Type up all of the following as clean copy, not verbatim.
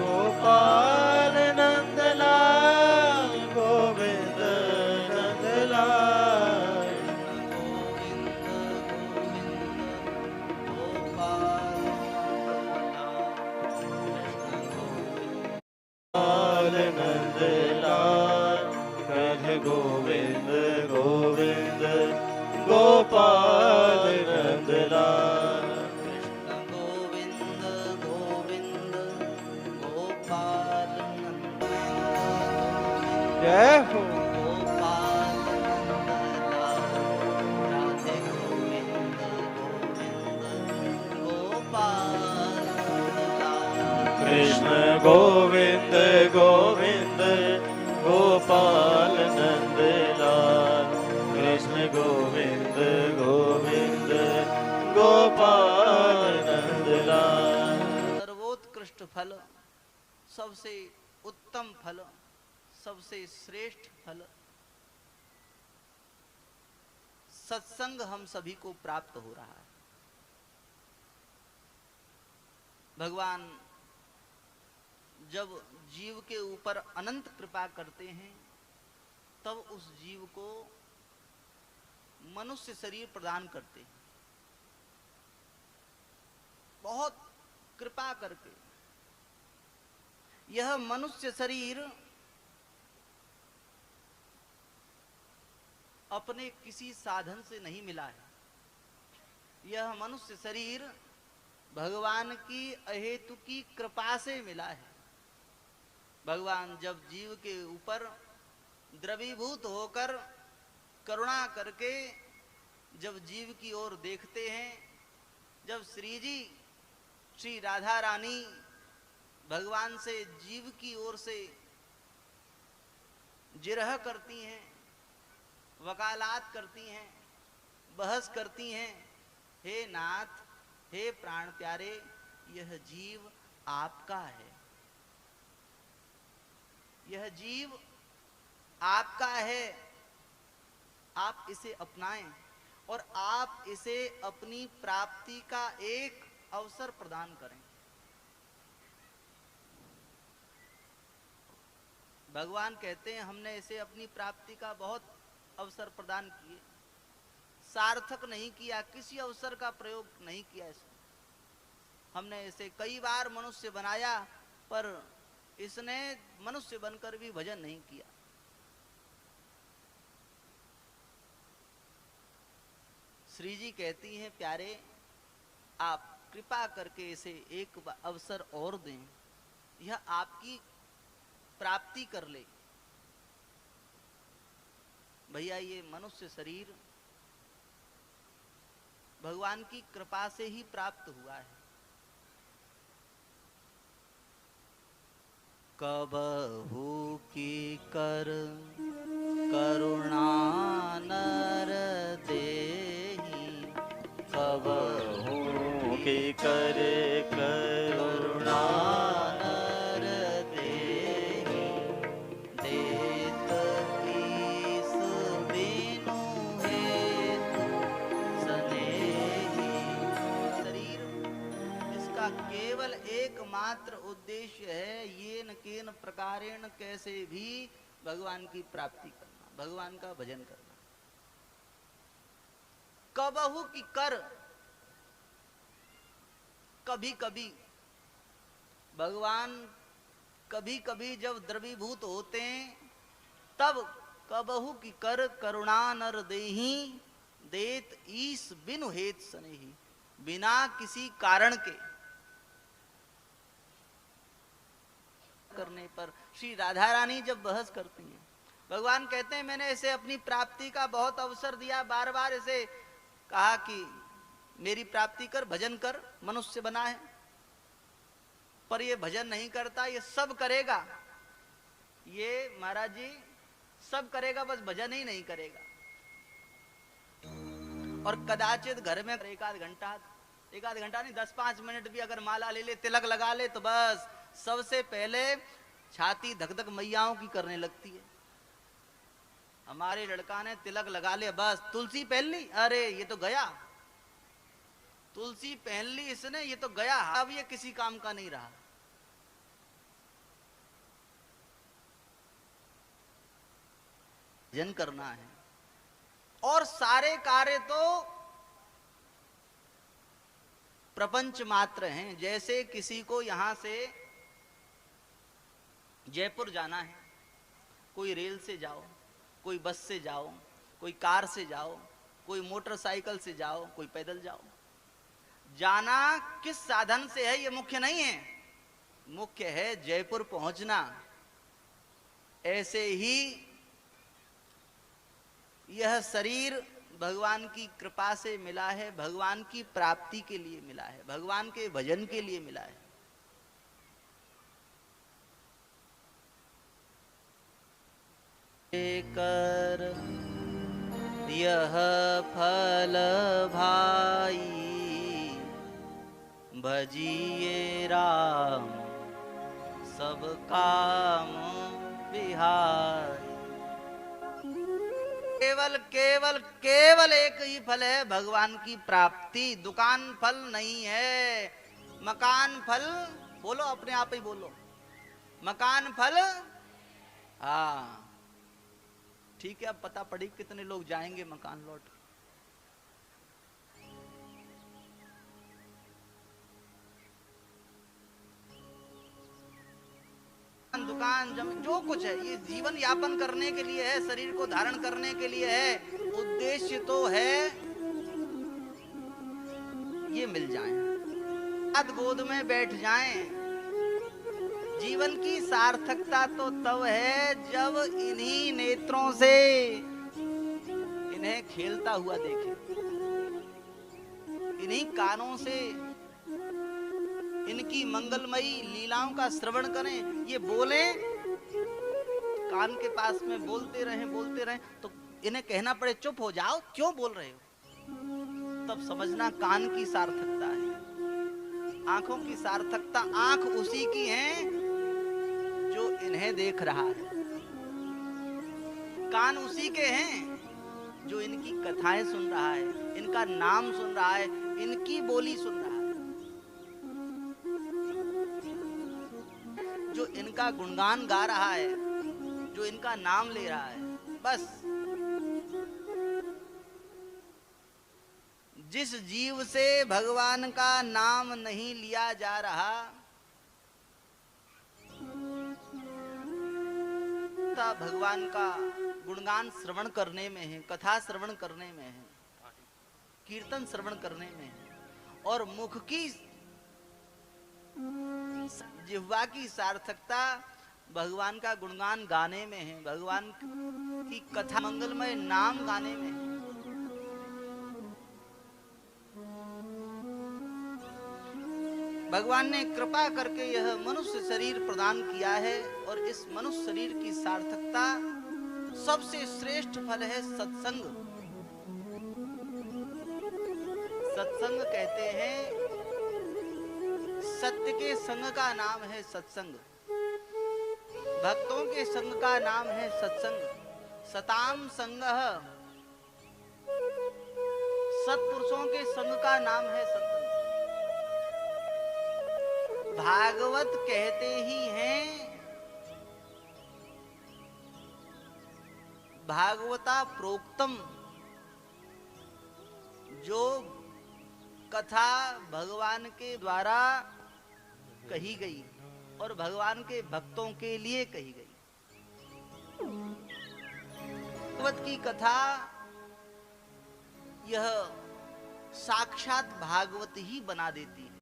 गोपाल नंदलाल गोविंद नंदलाल गोविंद गोविंद गोपाल नंदलाल कृष्ण गोविंद गोविंद गोपाल नंदलाल कृष्ण गोविंद गोविंद गोपाल नंदलाल जय हो गोपाल नंदलाल राधे गोविंद गोविंद गोपाल नंदलाल कृष्ण गोविंद गोविंद गोपाल नंदलाल कृष्ण गोविंद गोविंद गोपाल नंदलाल सर्वोत्कृष्ट फल, सबसे उत्तम फल, सबसे श्रेष्ठ फल सत्संग हम सभी को प्राप्त हो रहा है। भगवान जब जीव के ऊपर अनंत कृपा करते हैं तब उस जीव को मनुष्य शरीर प्रदान करते हैं। बहुत कृपा करके यह मनुष्य शरीर अपने किसी साधन से नहीं मिला है। यह मनुष्य शरीर भगवान की अहेतु की कृपा से मिला है। भगवान जब जीव के ऊपर द्रवीभूत होकर करुणा करके जब जीव की ओर देखते हैं, जब श्री राधा रानी भगवान से जीव की ओर से जिरह करती हैं, वकालत करती हैं, बहस करती हैं, हे नाथ, हे प्राण प्यारे, यह जीव आपका है, यह जीव आपका है, आप इसे अपनाएं और आप इसे अपनी प्राप्ति का एक अवसर प्रदान करें। भगवान कहते हैं हमने इसे अपनी प्राप्ति का बहुत अवसर प्रदान किए, सार्थक नहीं किया, किसी अवसर का प्रयोग नहीं किया इसने। हमने इसे कई बार मनुष्य बनाया पर इसने मनुष्य बनकर भी भजन नहीं किया। श्री जी कहती हैं प्यारे, आप कृपा करके इसे एक अवसर और दें, यह आपकी प्राप्ति कर ले। भैया ये मनुष्य शरीर भगवान की कृपा से ही प्राप्त हुआ है। कबहू की कर करुणा नर देहि, कबहू की कर करुणा नर देहि, देत ईस बिनु हेतु सनेहि। शरीर इसका केवल एकमात्र उद्देश्य है ये न केन प्रकारेण कैसे भी भगवान की प्राप्ति करना, भगवान का भजन करना। कबहू की कर, कभी कभी भगवान कभी कभी जब द्रवीभूत होते हैं तब कबहू की कर करुणा नर देहि, देत ईस बिनु हेत सनेहि। बिना किसी कारण के करने पर श्री राधा रानी जब बहस करती हैं, भगवान कहते हैं मैंने इसे अपनी प्राप्ति का बहुत अवसर दिया, बार बार इसे कहा कि मेरी प्राप्ति कर, भजन कर, मनुष्य बना है, पर ये भजन नहीं करता। ये सब करेगा, ये महाराज जी सब करेगा, बस भजन ही नहीं करेगा। और कदाचित घर में एक आध घंटा नहीं, 10-5 मिनट भी अगर माला ले ले, तिलक लगा ले, तो बस सबसे पहले छाती धक धक मैयाओं की करने लगती है। हमारे लड़का ने तिलक लगा ले, बस तुलसी पहन ली, अरे ये तो गया, तुलसी पहन ली इसने, ये तो गया, अब ये किसी काम का नहीं रहा। भजन करना है। और सारे कार्य तो प्रपंच मात्र हैं। जैसे किसी को यहां से जयपुर जाना है, कोई रेल से जाओ, कोई बस से जाओ, कोई कार से जाओ, कोई मोटरसाइकिल से जाओ, कोई पैदल जाओ। जाना किस साधन से है ये मुख्य नहीं है, मुख्य है जयपुर पहुंचना। ऐसे ही यह शरीर भगवान की कृपा से मिला है, भगवान की प्राप्ति के लिए मिला है, भगवान के भजन के लिए मिला है। कर यह फल भाई भजिए राम सब काम बिहारी। केवल केवल केवल एक ही फल है, भगवान की प्राप्ति। दुकान फल नहीं है, मकान फल। बोलो, अपने आप ही बोलो, मकान फल। हाँ ठीक है, अब पता पड़ी कितने लोग जाएंगे मकान लौट। दुकान जो कुछ है ये जीवन यापन करने के लिए है, शरीर को धारण करने के लिए है। उद्देश्य तो है ये मिल जाए, हाथ गोद में बैठ जाएं। जीवन की सार्थकता तो तब है जब इन्हीं नेत्रों से इन्हें खेलता हुआ देखें, इन्हीं कानों से इनकी मंगलमयी लीलाओं का श्रवण करें। ये बोले, कान के पास में बोलते रहें तो इन्हें कहना पड़े चुप हो जाओ, क्यों बोल रहे हो, तब समझना कान की सार्थकता है। आंखों की सार्थकता, आंख उसी की है जो इन्हें देख रहा है। कान उसी के हैं जो इनकी कथाएं सुन रहा है, इनका नाम सुन रहा है, इनकी बोली सुन रहा है, जो इनका गुणगान गा रहा है, जो इनका नाम ले रहा है। बस जिस जीव से भगवान का नाम नहीं लिया जा रहा, भगवान का गुणगान श्रवण करने में है, कथा श्रवण करने में है, कीर्तन श्रवण करने में है, और मुख की जिह्वा की सार्थकता भगवान का गुणगान गाने में है, भगवान की कथा मंगलमय नाम गाने में है। भगवान ने कृपा करके यह मनुष्य शरीर प्रदान किया है, और इस मनुष्य शरीर की सार्थकता सबसे श्रेष्ठ फल है सत्संग। सत्संग कहते हैं, सत्य के संग का नाम है सत्संग, भक्तों के संग का नाम है सत्संग। सताम संगः, सत्पुरुषों के संग का नाम है सत्संग। भागवत कहते ही हैं, भागवता प्रोक्तम, जो कथा भगवान के द्वारा कही गई और भगवान के भक्तों के लिए कही गई। भागवत की कथा यह साक्षात भागवत ही बना देती है।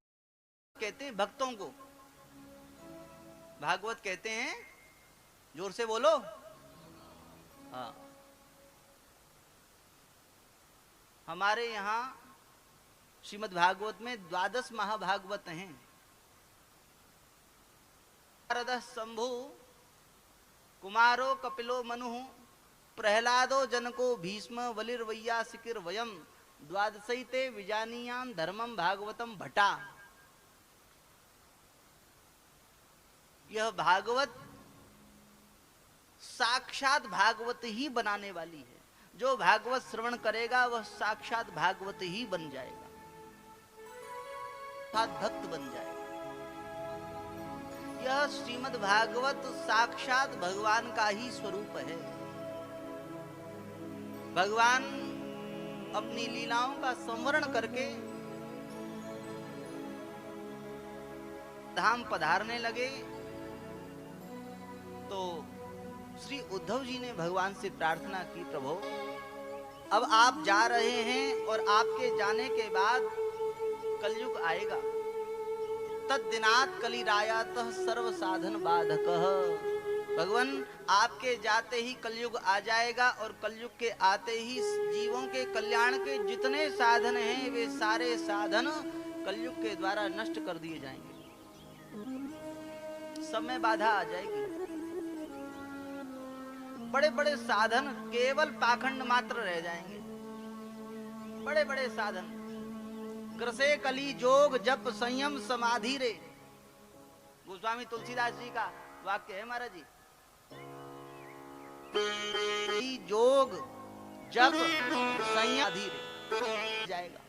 कहते हैं भक्तों को भागवत कहते हैं, जोर से बोलो। हाँ, हमारे यहाँ श्रीमद् भागवत में 12 महाभागवत हैं। नारदः शंभु, कुमारो कपिलो मनु, प्रहलादो जनको भीष्म, बलिर्वैयासिकिर वयम, द्वादशैते विजानीयाम धर्मम भागवतम भटा। यह भागवत साक्षात भागवत ही बनाने वाली है। जो भागवत श्रवण करेगा वह साक्षात भागवत ही बन जाएगा, भक्त बन जाएगा। यह श्रीमद् भागवत साक्षात भगवान का ही स्वरूप है। भगवान अपनी लीलाओं का संवरण करके धाम पधारने लगे तो श्री उद्धव जी ने भगवान से प्रार्थना की, प्रभु अब आप जा रहे हैं और आपके जाने के बाद कलयुग आएगा। तद्दिनात् कलिरायातः सर्व साधन बाधकः। भगवान आपके जाते ही कलयुग आ जाएगा और कलयुग के आते ही जीवों के कल्याण के जितने साधन हैं वे सारे साधन कलयुग के द्वारा नष्ट कर दिए जाएंगे, सब में बाधा आ जाएगी। बड़े बड़े साधन केवल पाखंड मात्र रह जाएंगे। बड़े बड़े साधन ग्रसे कली जोग जप संयम समाधि रे, गोस्वामी तुलसीदास जी का वाक्य है महाराज जी। जोग जप संयम रे जाएगा।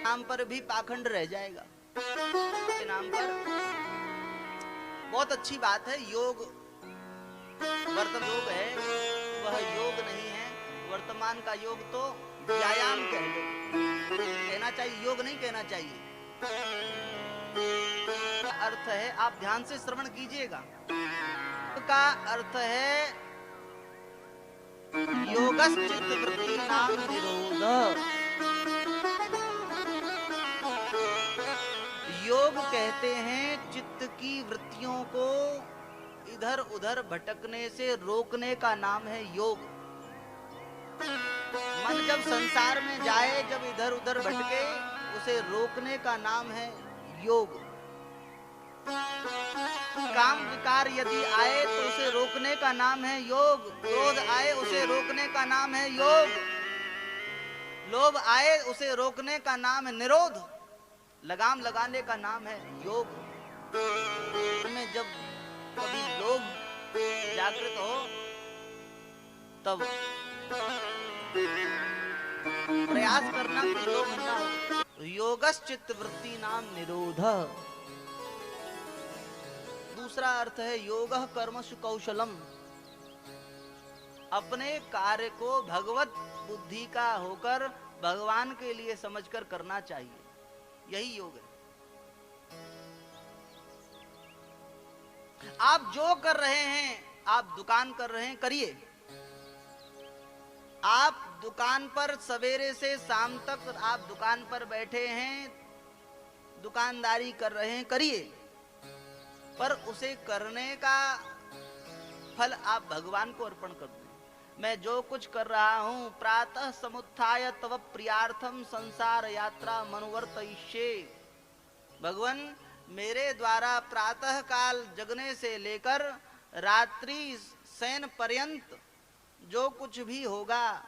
नाम पर भी पाखंड रह जाएगा। के नाम पर बहुत अच्छी बात है। योग वर्तमान योग है, वह योग नहीं है। वर्तमान का योग तो व्यायाम कह लो, कहना चाहिए, योग नहीं कहना चाहिए। अर्थ है, आप ध्यान से श्रवण कीजिएगा, का अर्थ है योगश्चित्त वृत्ति नाम निरोध। योग कहते हैं चित्त की वृत्तियों को इधर उधर भटकने से रोकने का नाम है योग। मन जब संसार में जाए, जब इधर उधर भटके, उसे रोकने का नाम है योग। काम विकार यदि आए तो उसे रोकने का नाम है योग। क्रोध आए उसे रोकने का नाम है योग। लोभ आए उसे रोकने का नाम है निरोध। लगाम लगाने का नाम है योग। में जब कभी लोग जागृत हो तब प्रयास करना कि लोग ना हो। योगश्चित्त वृत्ति नाम निरोध। दूसरा अर्थ है योगः कर्मसु कौशलम। अपने कार्य को भगवत बुद्धि का होकर भगवान के लिए समझकर करना चाहिए, यही योग है। आप जो कर रहे हैं, आप दुकान कर रहे हैं, करिए। आप दुकान पर सवेरे से शाम तक आप दुकान पर बैठे हैं, दुकानदारी कर रहे हैं, करिए। पर उसे करने का फल आप भगवान को अर्पण कर दें। मैं जो कुछ कर रहा हूं, प्रातः समुत्थाय तव प्रियार्थम संसार यात्रा मनुवर्तयिष्ये। भगवान मेरे द्वारा प्रातः काल जगने से लेकर रात्रि शयन पर्यंत जो कुछ भी होगा,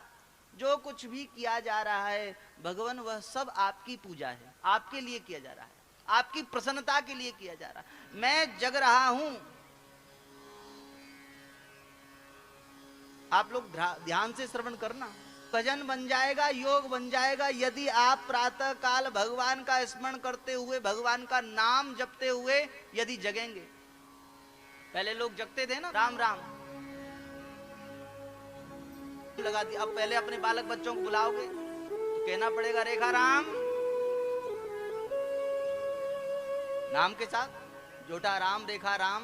जो कुछ भी किया जा रहा है, भगवान वह सब आपकी पूजा है, आपके लिए किया जा रहा है, आपकी प्रसन्नता के लिए किया जा रहा है। मैं जग रहा हूं, आप लोग ध्यान से श्रवण करना। भजन बन जाएगा, योग बन जाएगा यदि आप प्रातः काल भगवान का स्मरण करते हुए, भगवान का नाम जपते हुए यदि जगेंगे। पहले लोग जगते थे ना, राम राम लगा दिया। अब पहले अपने बालक बच्चों को बुलाओगे तो कहना पड़ेगा रेखा राम, नाम के साथ, जोटा राम, रेखा राम,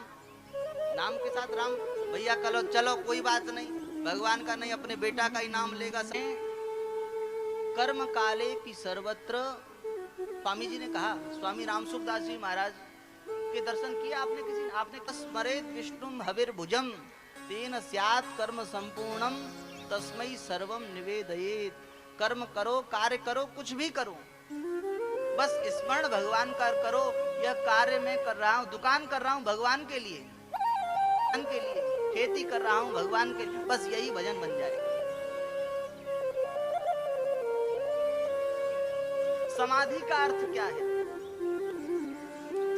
नाम के साथ राम। भैया कलो चलो कोई बात नहीं, भगवान का नहीं, अपने बेटा का ही नाम लेगा। कर्म काले की सर्वत्र, स्वामी जी ने कहा, स्वामी रामसुखदास जी महाराज के दर्शन किए आपने किसी ने? आपने स्मरेत विष्णुम हविर्भुजम तेन स्यात् कर्म संपूर्णम तस्मै सर्वम निवेदयेत। कर्म करो, कार्य करो, कुछ भी करो, बस स्मरण भगवान का करो। यह कार्य मैं कर रहा हूँ, दुकान कर रहा हूँ भगवान के लिए, भगवान के लिए, खेती कर रहा हूँ भगवान के लिए, बस यही भजन बन जाएगा। समाधि का अर्थ क्या है?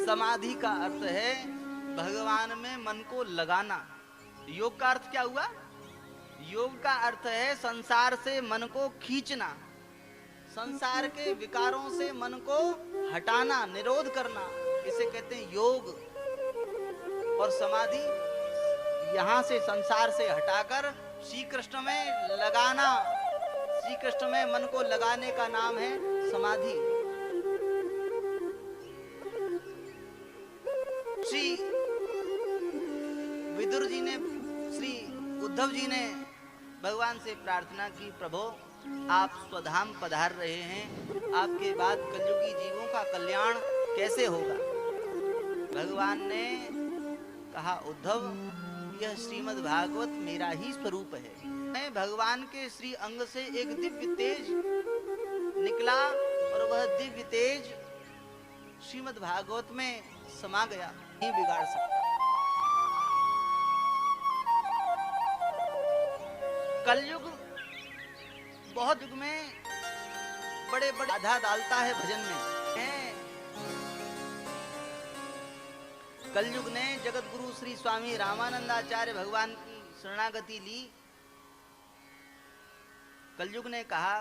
समाधि का अर्थ है भगवान में मन को लगाना। योग का अर्थ क्या हुआ? योग का अर्थ है संसार से मन को खींचना, संसार के विकारों से मन को हटाना, निरोध करना, इसे कहते हैं योग। और समाधि यहां से संसार से हटाकर श्री कृष्ण में लगाना, श्री कृष्ण में मन को लगाने का नाम है समाधि। श्री विदुर जी ने, श्री उद्धव जी ने भगवान से प्रार्थना की, प्रभु आप स्वधाम पधार रहे हैं, आपके बाद कलयुगी जीवों का कल्याण कैसे होगा। भगवान ने कहा, उद्धव यह श्रीमद् भागवत मेरा ही स्वरूप है। मैं भगवान के श्री अंग से एक दिव्य तेज निकला और वह दिव्य तेज श्रीमद् भागवत में समा गया, नहीं बिगाड़ सकता। कलयुग बहुत युग में बड़े बड़े बाधा डालता है भजन में। कलयुग ने जगत गुरु श्री स्वामी रामानंदाचार्य भगवान की शरणागति ली। कलयुग ने कहा,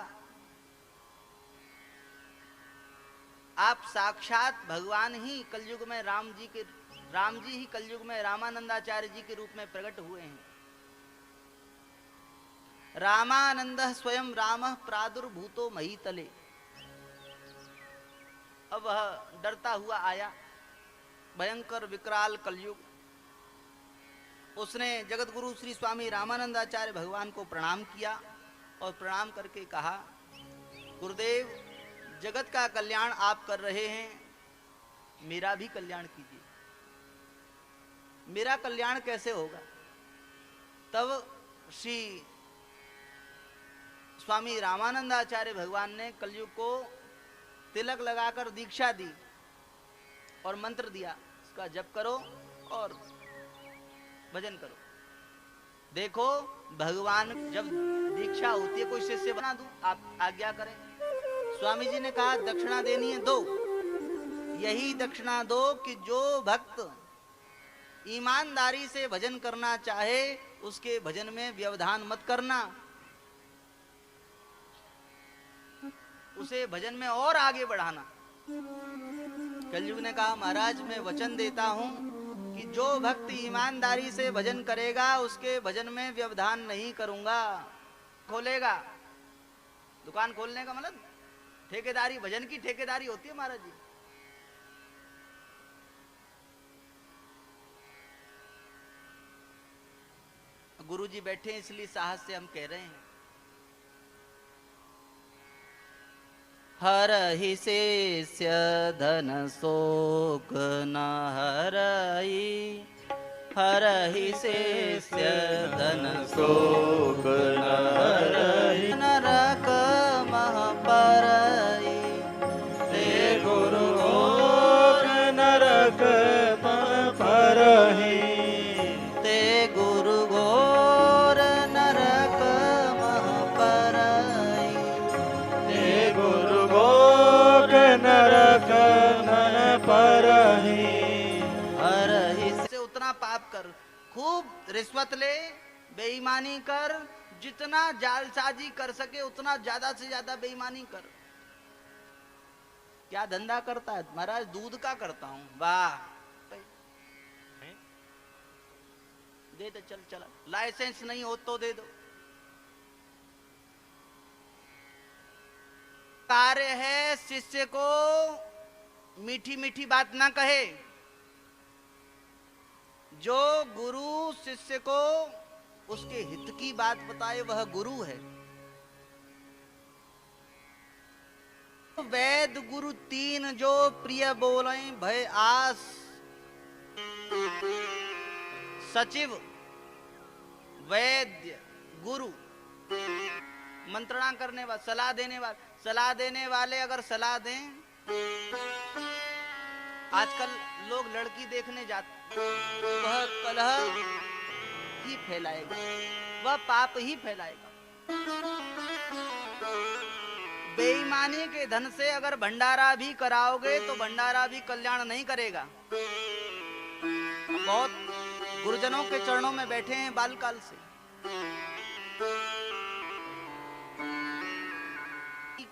आप साक्षात भगवान ही कलयुग में राम जी ही कलयुग में रामानंदाचार्य जी के रूप में प्रकट हुए हैं। रामानंद स्वयं रामः प्रादुर्भूतो महीतले। अब वह डरता हुआ आया, भयंकर विकराल कलयुग। उसने जगत गुरु श्री स्वामी रामानंदाचार्य भगवान को प्रणाम किया और प्रणाम करके कहा, गुरुदेव जगत का कल्याण आप कर रहे हैं, मेरा भी कल्याण कीजिए। मेरा कल्याण कैसे होगा। तब श्री स्वामी रामानंदाचार्य भगवान ने कलयुग को तिलक लगाकर दीक्षा दी और मंत्र दिया, इसका जप करो और भजन करो। देखो भगवान जब दीक्षा होती है, कोई शिष्य बना दूं, आप आज्ञा करें। स्वामी जी ने कहा, दक्षिणा देनी है, दो। यही दक्षिणा दो कि जो भक्त ईमानदारी से भजन करना चाहे उसके भजन में व्यवधान मत करना, उसे भजन में और आगे बढ़ाना। कलयुग ने कहा, महाराज मैं वचन देता हूं कि जो भक्त ईमानदारी से भजन करेगा उसके भजन में व्यवधान नहीं करूंगा। खोलेगा, दुकान खोलने का मतलब ठेकेदारी, भजन की ठेकेदारी होती है महाराज जी। गुरु जी बैठे इसलिए साहस से हम कह रहे हैं। हरहि शेष्य धन शोक न हरहि, हरहि शेष्य धन शोक न हरहि, नरक मह परहि, ते गुरु घोर नरक मह परहि, ते गुरु घोर नरक मह परहि, ते गुरु घोर नरक मह परहि। हरहि से उतना पाप कर, खूब रिश्वत ले, बेईमानी कर, जितना जालसाजी कर सके उतना ज्यादा से ज्यादा बेईमानी कर। क्या धंधा करता है महाराज? दूध का करता हूं। वाह, दे दे, चल चला। लाइसेंस नहीं हो तो दे दो। कार्य है शिष्य को मीठी मीठी बात ना कहे। जो गुरु शिष्य को उसके हित की बात बताए वह गुरु है। वेद गुरु तीन जो प्रिय बोले भय आस, सचिव वैद्य गुरु, मंत्रणा करने वाले, सलाह देने वाले। सलाह देने वाले अगर सलाह दें, आजकल लोग लड़की देखने जाते, वह कलह ही फैलाएगा, वह पाप ही फैलाएगा। बेईमानी के धन से अगर भंडारा भी कराओगे तो भंडारा भी कल्याण नहीं करेगा। बहुत गुरुजनों के चरणों में बैठे हैं बालकाल से,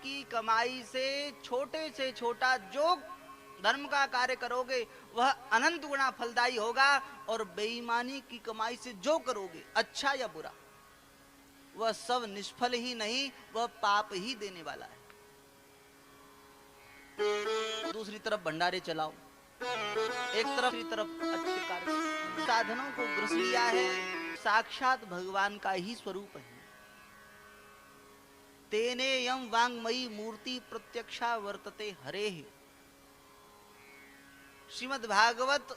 की कमाई से छोटे से छोटा जो धर्म का कार्य करोगे वह अनंत गुना फलदायी होगा, और बेईमानी की कमाई से जो करोगे अच्छा या बुरा वह सब निष्फल ही नहीं, वह पाप ही देने वाला है। दूसरी तरफ भंडारे चलाओ, एक तरफ दूसरी तरफ अच्छे कार्य, साधनों को ग्रस लिया है, साक्षात भगवान का ही स्वरूप है। तेने यम वांगमयी मूर्ति प्रत्यक्षा वर्तते हरे। श्रीमद् भागवत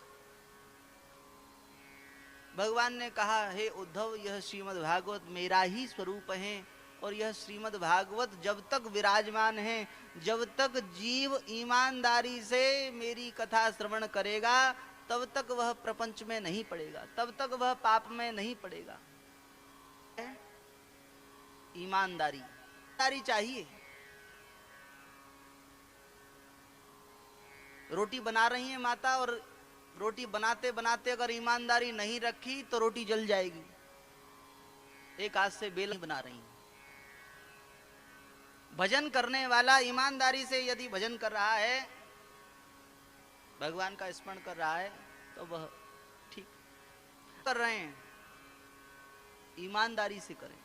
भगवान ने कहा, हे उद्धव, यह श्रीमद् भागवत मेरा ही स्वरूप है, और यह श्रीमद् भागवत जब तक विराजमान है, जब तक जीव ईमानदारी से मेरी कथा श्रवण करेगा, तब तक वह प्रपंच में नहीं पड़ेगा, तब तक वह पाप में नहीं पड़ेगा। ईमानदारी चाहिए। रोटी बना रही है माता, और रोटी बनाते बनाते अगर ईमानदारी नहीं रखी तो रोटी जल जाएगी। एक हाथ से बेल बना रही है। भजन करने वाला ईमानदारी से यदि भजन कर रहा है, भगवान का स्मरण कर रहा है, तो वह ठीक कर रहे हैं। ईमानदारी से करें,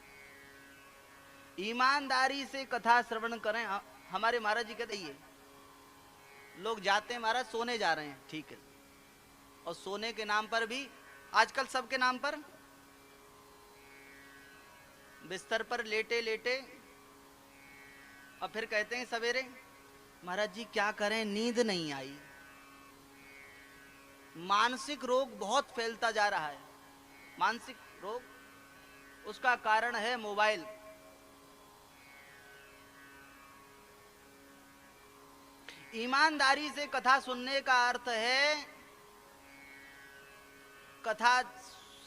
ईमानदारी से कथा श्रवण करें। हमारे महाराज जी कहते हैं, लोग जाते हैं महाराज सोने जा रहे हैं, ठीक है, और सोने के नाम पर भी आजकल सबके नाम पर बिस्तर पर लेटे लेटे, और फिर कहते हैं सवेरे, महाराज जी क्या करें, नींद नहीं आई। मानसिक रोग बहुत फैलता जा रहा है। मानसिक रोग, उसका कारण है मोबाइल। ईमानदारी से कथा सुनने का अर्थ है, कथा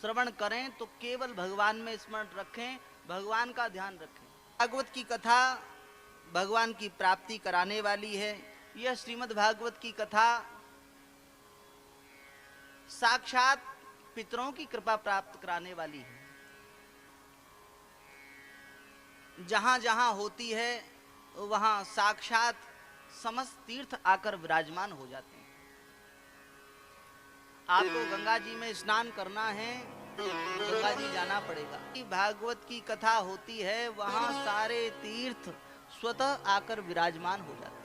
श्रवण करें तो केवल भगवान में स्मरण रखें, भगवान का ध्यान रखें। भागवत की कथा भगवान की प्राप्ति कराने वाली है। यह श्रीमद् भागवत की कथा साक्षात पितरों की कृपा प्राप्त कराने वाली है। जहां जहां होती है वहां साक्षात समस्त तीर्थ आकर विराजमान हो जाते हैं। आपको गंगा जी में स्नान करना है, गंगा जी जाना पड़ेगा। भागवत की कथा होती है, वहां सारे तीर्थ स्वतः आकर विराजमान हो जाते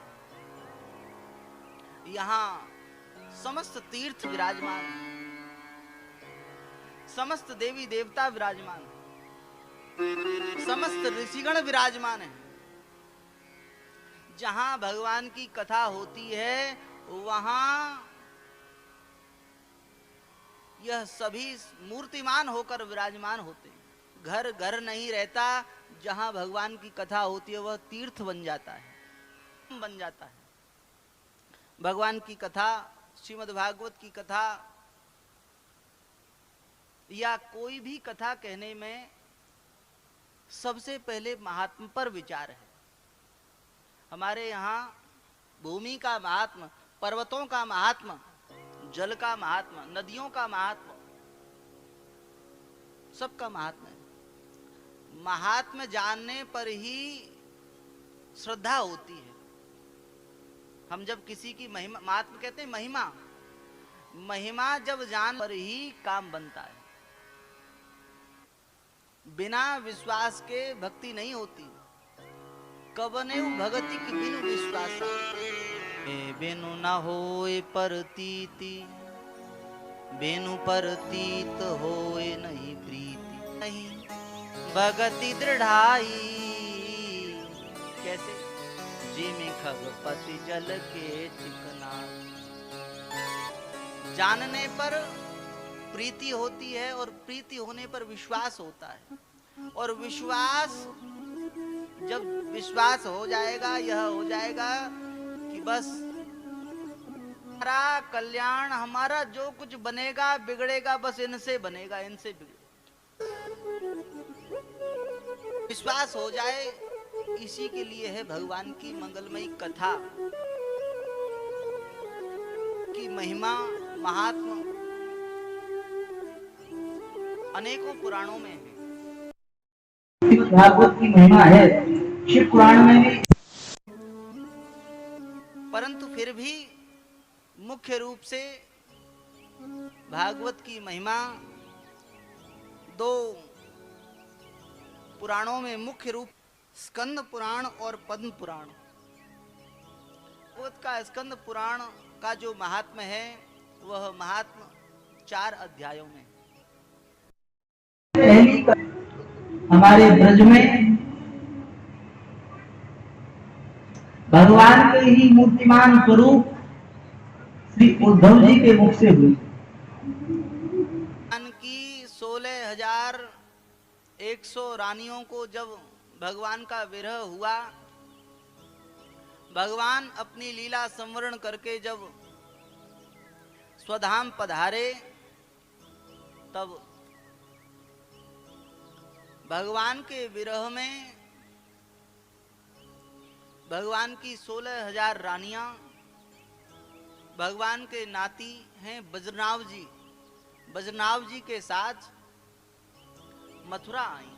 हैं। यहाँ समस्त तीर्थ विराजमान, समस्त देवी देवता विराजमान, समस्त ऋषिगण विराजमान है। जहां भगवान की कथा होती है वहां यह सभी मूर्तिमान होकर विराजमान होते हैं। घर घर नहीं रहता, जहां भगवान की कथा होती है वह तीर्थ बन जाता है, बन जाता है। भगवान की कथा, श्रीमद् भागवत की कथा या कोई भी कथा कहने में सबसे पहले महात्म पर विचार है। हमारे यहाँ भूमि का महात्मा, पर्वतों का महात्मा, जल का महात्मा, नदियों का महात्मा, सबका महात्मा है। महात्मा जानने पर ही श्रद्धा होती है। हम जब किसी की महिमा, महात्मा कहते हैं महिमा, महिमा जब जान पर ही काम बनता है। बिना विश्वास के भक्ति नहीं होती। कबने भगति की बिनु विश्वास, बिनु न होए परतीति, बिनु परतीत होए नहीं प्रीति, नहीं भगति दृढ़ाई। कैसे? जिमि खगपति जल के चिकना। जानने पर प्रीति होती है, और प्रीति होने पर विश्वास होता है, और विश्वास जब विश्वास हो जाएगा, यह हो जाएगा कि बस हमारा कल्याण, हमारा जो कुछ बनेगा बिगड़ेगा बस इनसे बनेगा, इनसे बिगड़ेगा। विश्वास हो जाए, इसी के लिए है भगवान की मंगलमयी कथा की महिमा, महात्मा अनेकों पुराणों में है। भागवत की महिमा है, शिव पुराण में भी। परंतु फिर भी मुख्य रूप से भागवत की महिमा दो पुराणों में मुख्य रूप स्कंद पुराण और पद्म पुराण। भागवत का स्कंद पुराण का जो महात्म्य है वह महात्म्य 4 अध्यायों में। पहली हमारे ब्रज में भगवान के ही मूर्तिमान स्वरूप श्री उद्धव जी के मुख से हुई। भगवान की 16,100 रानियों को जब भगवान का विरह हुआ, भगवान अपनी लीला संवरण करके जब स्वधाम पधारे, तब भगवान के विरह में भगवान की 16,000 रानियां भगवान के नाती हैं बजरनाभ जी के साथ मथुरा आई।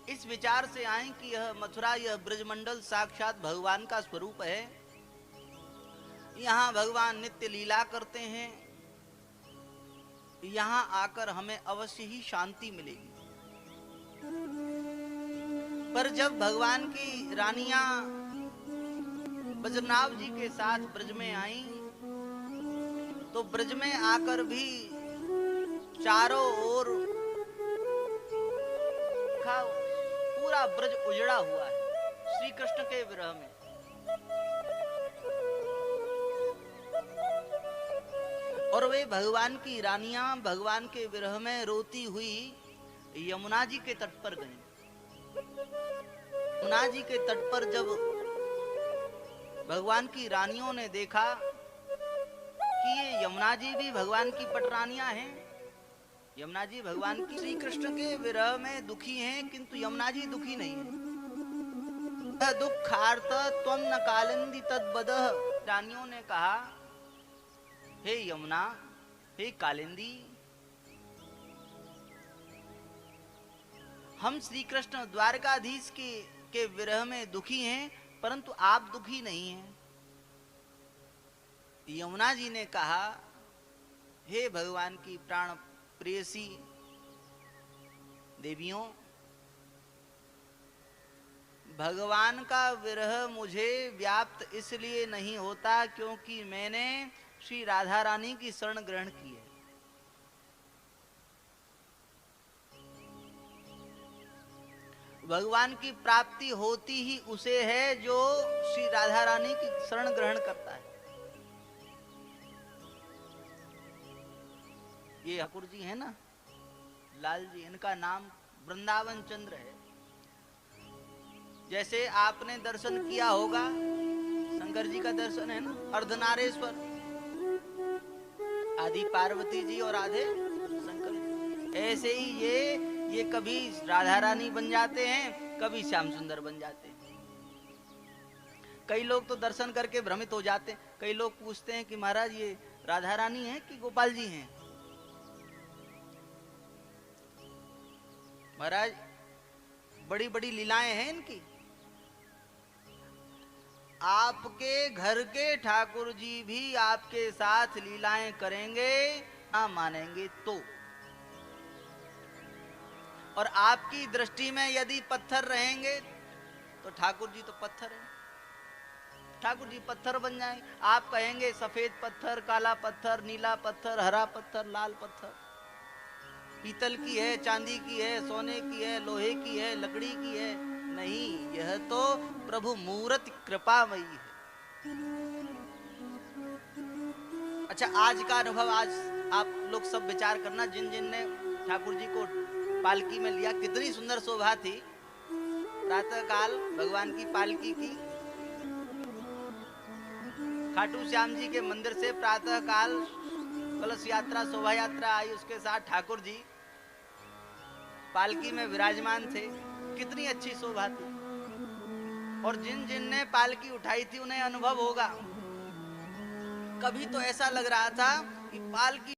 इस विचार से आई कि यह मथुरा, यह ब्रजमंडल साक्षात भगवान का स्वरूप है। यहाँ भगवान नित्य लीला करते हैं, यहाँ आकर हमें अवश्य ही शांति मिलेगी। पर जब भगवान की रानियां बजरनाभ जी के साथ ब्रज में आई, तो ब्रज में आकर भी चारों ओर पूरा ब्रज उजड़ा हुआ है श्री कृष्ण के विरह में। और वे भगवान की रानियां भगवान के विरह में रोती हुई यमुना जी के तट पर गईं। यमुना जी के तट पर जब भगवान की रानियों ने देखा कि ये यमुना जी भी भगवान की पटरानियां हैं, यमुना जी भगवान की श्री कृष्ण के विरह में दुखी हैं, किंतु यमुना जी दुखी नहीं है। दुखार्त त्वं न कालिंदी तद्बदः। रानियों ने कहा, हे यमुना, हे कालिंदी, हम श्री कृष्ण द्वारकाधीश के विरह में दुखी हैं, परंतु आप दुखी नहीं हैं। यमुना जी ने कहा, हे भगवान की प्राण प्रेयसी देवियों, भगवान का विरह मुझे व्याप्त इसलिए नहीं होता क्योंकि मैंने श्री राधा रानी की शरण ग्रहण की है। भगवान की प्राप्ति होती ही उसे है जो श्री राधा रानी की शरण ग्रहण करता है। ये ठाकुर जी है ना, लाल जी, इनका नाम वृंदावन चंद्र है। जैसे आपने दर्शन किया होगा, शंकर जी का दर्शन है ना, अर्धनारेश्वर, आदि पार्वती जी और आधे शंकर जी। ऐसे ही ये कभी राधा रानी बन जाते हैं, कभी श्याम सुंदर बन जाते हैं। कई लोग तो दर्शन करके भ्रमित हो जाते हैं। कई लोग पूछते हैं कि महाराज ये राधा रानी है कि गोपाल जी हैं? महाराज बड़ी बड़ी लीलाएं हैं इनकी। आपके घर के ठाकुर जी भी आपके साथ लीलाएं करेंगे, ना मानेंगे तो। और आपकी दृष्टि में यदि पत्थर रहेंगे तो ठाकुर जी तो पत्थर है, ठाकुर जी पत्थर बन जाएंगे। आप कहेंगे सफेद पत्थर, काला पत्थर, नीला पत्थर, हरा पत्थर, लाल पत्थर, पीतल की है, चांदी की है, सोने की है, लोहे की है, लकड़ी की है। नहीं, यह तो प्रभु मूर्ति कृपामयी है। अच्छा, आज का अनुभव आज आप लोग सब विचार करना, जिन जिन ने ठाकुर जी को पालकी में लिया, कितनी सुंदर शोभा थी। प्रातः काल भगवान की पालकी की खाटू श्याम जी के मंदिर से प्रातः काल कलश यात्रा, शोभा यात्रा आई, उसके साथ ठाकुर जी पालकी में विराजमान थे। कितनी अच्छी शोभा थी। और जिन जिन ने पालकी उठाई थी उन्हें अनुभव होगा, कभी तो ऐसा लग रहा था कि पालकी